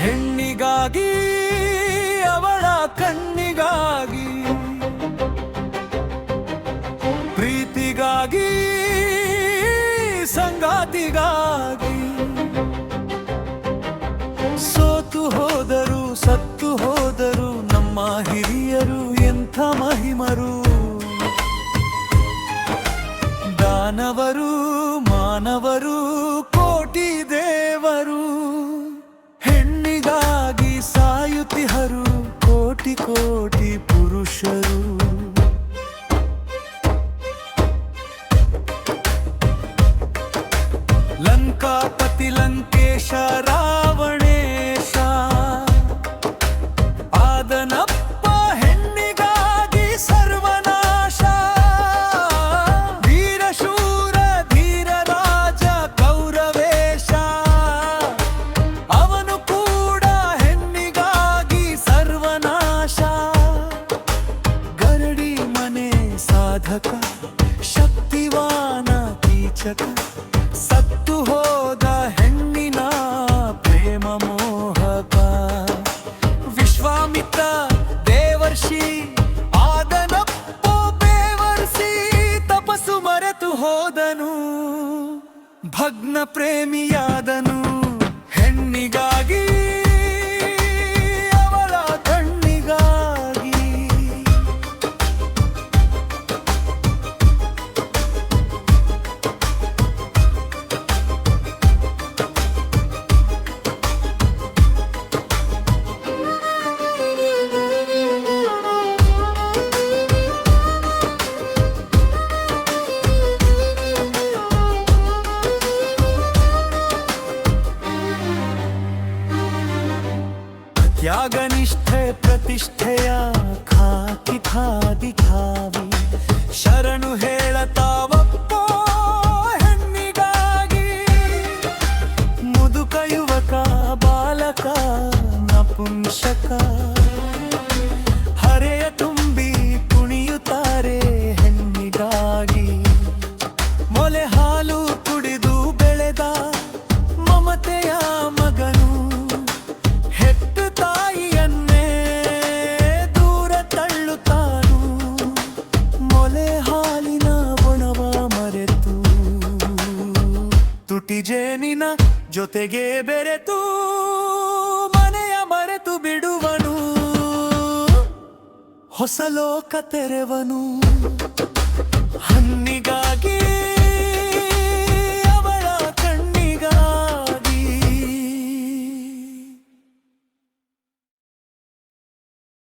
ಹೆಣ್ಣಿಗಾಗಿ ಅವಳ ಕಣ್ಣಿಗಾಗಿ ಪ್ರೀತಿಗಾಗಿ ಸಂಗಾತಿಗಾಗಿ ಸೋತು ಹೋದರು ಸತ್ತು ಹೋದರು ನಮ್ಮ ಹಿರಿಯರು ಎಂಥ ಮಹಿಮರು ದಾನವರು ಮಾನವರು ಕೋಟಿ ದೇವರು ಹೆಣ್ಣಿಗಾಗಿ ಸಾಯುತ್ತಿಹರು ಕೋಟಿ ಕೋಟಿ ಪುರುಷರು ಲಂಕಾಪತಿ ಲಂಕೇಶ ರಾವಣೇಶ ಆದನಪ್ಪ ಹೆಣ್ಣಿಗಾಗಿ ಸರ್ವನಾಶ ವೀರಶೂರ ಧೀರ ರಾಜ ಕೌರವೇಶ ಅವನು ಕೂಡ ಹೆಣ್ಣಿಗಾಗಿ ಸರ್ವನಾಶ ಗರಡಿ ಮನೆ ಸಾಧಕ ಶಕ್ತಿವಾನ ಕೀಚಕ ಸತ್ತು ಹೋದ ಹೆಣ್ಣಿನ ಪ್ರೇಮ ಮೋಹಕ ವಿಶ್ವಾಮಿತ್ರ ದೇವರ್ಷಿ ಆದನಪ್ಪ ಬೇವರ್ಸಿ ತಪಸ್ಸು ಮರೆತು ಹೋದನು ಭಗ್ನ ಪ್ರೇಮಿಯಾದನು ಹೆಣ್ಣಿಗಾಗಿ ಅವಳ ಕಣ್ಣಿಗಾಗಿ ತ್ಯಾಗನಿಷ್ಠೆ ಪ್ರತಿಷ್ಠೆಯ ಖಾಕಿ ಖಾದಿ ಖಾವಿ ಶರಣು ಹೇಳತಾವಪ್ಪೋ ಹೆಣ್ಣಿಗಾಗಿ ಮುದುಕ ಯುವಕ ಬಾಲಕ ನಪುಂಸಕ ಹರೆಯ ತುಂಬಿ ಕುಣಿಯುತ್ತಾರೆ ಹೆಣ್ಣಿಗಾಗಿ ಮೊಲೆ ಹಾಲು ಕುಡಿದು ಬೆಳೆದ ಮಮತೆಯ ಮಗನು ಹೆತ್ತು ತಾಯಿಯನ್ನೇ ದೂರ ತಳ್ಳುತ್ತಾನು ಮೊಲೆ ಹಾಲಿನ ಗುಣವ ಮರೆತು ತುಟಿ ಜೇನಿನ ಜೊತೆಗೆ ಬೆರೆತು ಮನೆಯ ಮರೆತು ಬಿಡುವನು ಹೊಸ ಲೋಕ ತೆರೆವನು ಹನ್ನಿ